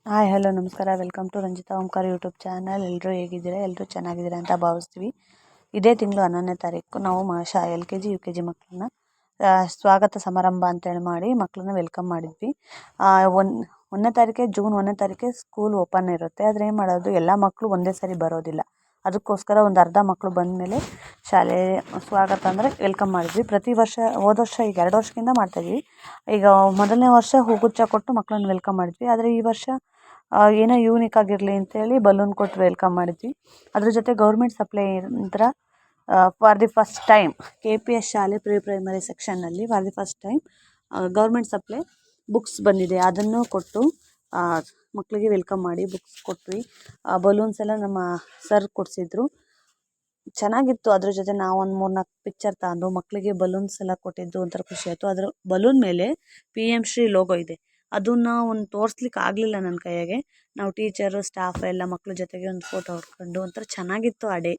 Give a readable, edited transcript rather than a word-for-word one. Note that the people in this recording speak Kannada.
ಹಾಯ್ ಹಲೋ ನಮಸ್ಕಾರ. Welcome to Ranjitha Omkara YouTube channel. ಎಲ್ಲರೂ ಹೇಗಿದ್ದೀರಾ? ಎಲ್ಲರೂ ಚೆನ್ನಾಗಿದ್ದೀರಾ ಅಂತ ಭಾವಿಸ್ತೀವಿ. ಇದೇ ತಿಂಗಳು 11ನೇ ತಾರೀಕು ನಾವು LKG UKG ಮಕ್ಕಳನ್ನ ಸ್ವಾಗತ ಸಮಾರಂಭ ಅಂತೇಳಿ ಮಾಡಿ ಮಕ್ಕಳನ್ನ ವೆಲ್ಕಮ್ ಮಾಡಿದ್ವಿ. 1ನೇ ತಾರೀಕೆ ಜೂನ್ 1ನೇ ತಾರೀಕೆ ಸ್ಕೂಲ್ ಓಪನ್ ಇರುತ್ತೆ. ಆದರೆ ಏನು ಮಾಡೋದು, ಎಲ್ಲ ಮಕ್ಕಳು ಒಂದೇ ಸಾರಿ ಬರೋದಿಲ್ಲ. ಅದಕ್ಕೋಸ್ಕರ ಒಂದು ಅರ್ಧ ಮಕ್ಕಳು ಬಂದ ಮೇಲೆ ಶಾಲೆ ಸ್ವಾಗತ ಅಂದರೆ ವೆಲ್ಕಮ್ ಮಾಡಿದ್ವಿ. ಪ್ರತಿ ವರ್ಷ ಹೋದ ವರ್ಷ ಈಗ 2 ವರ್ಷದಿಂದ ಮಾಡ್ತಾಯಿದ್ವಿ. ಈಗ ಮೊದಲನೇ ವರ್ಷ ಹೂಗುಚ್ಛ ಕೊಟ್ಟು ಮಕ್ಕಳನ್ನ ವೆಲ್ಕಮ್ ಮಾಡಿದ್ವಿ. ಆದರೆ ಈ ವರ್ಷ ಏನೋ ಯೂನಿಕ್ ಆಗಿರಲಿ ಅಂತೇಳಿ ಬಲೂನ್ ಕೊಟ್ಟು ವೆಲ್ಕಮ್ ಮಾಡಿದ್ವಿ. ಅದ್ರ ಜೊತೆ ಗೌರ್ಮೆಂಟ್ ಸಪ್ಲೈ ನಂತರ for the first time KPS ಶಾಲೆ ಪ್ರೈಮರಿ ಸೆಕ್ಷನ್ನಲ್ಲಿ for the first time government supply books ಬಂದಿದೆ. ಅದನ್ನು ಕೊಟ್ಟು ಮಕ್ಕಳಿಗೆ ವೆಲ್ಕಮ್ ಮಾಡಿ ಬುಕ್ಸ್ ಕೊಟ್ವಿ. ಬಲೂನ್ಸ್ ಎಲ್ಲ ನಮ್ಮ ಸರ್ ಕೊಡಿಸಿದ್ರು, ಚೆನ್ನಾಗಿತ್ತು. ಅದ್ರ ಜೊತೆ ನಾವು ಒಂದು 3-4 ಪಿಕ್ಚರ್ ತಗೊಂಡು ಮಕ್ಕಳಿಗೆ ಬಲೂನ್ಸ್ ಎಲ್ಲ ಕೊಟ್ಟಿದ್ದು ಒಂಥರ ಖುಷಿ ಆಯಿತು. ಅದ್ರ ಬಲೂನ್ ಮೇಲೆ PM ಶ್ರೀ ಲೋಗೋ ಇದೆ. ಅದನ್ನು ಒಂದು ತೋರಿಸ್ಲಿಕ್ಕೆ ಆಗಲಿಲ್ಲ ನನ್ನ ಕೈಯಾಗೆ. ನಾವು ಟೀಚರು ಸ್ಟಾಫ್ ಎಲ್ಲ ಮಕ್ಕಳ ಜೊತೆಗೆ ಒಂದು ಫೋಟೋ ಹೊಡ್ಕೊಂಡು ಒಂಥರ ಚೆನ್ನಾಗಿತ್ತು ಆ ಡೇ.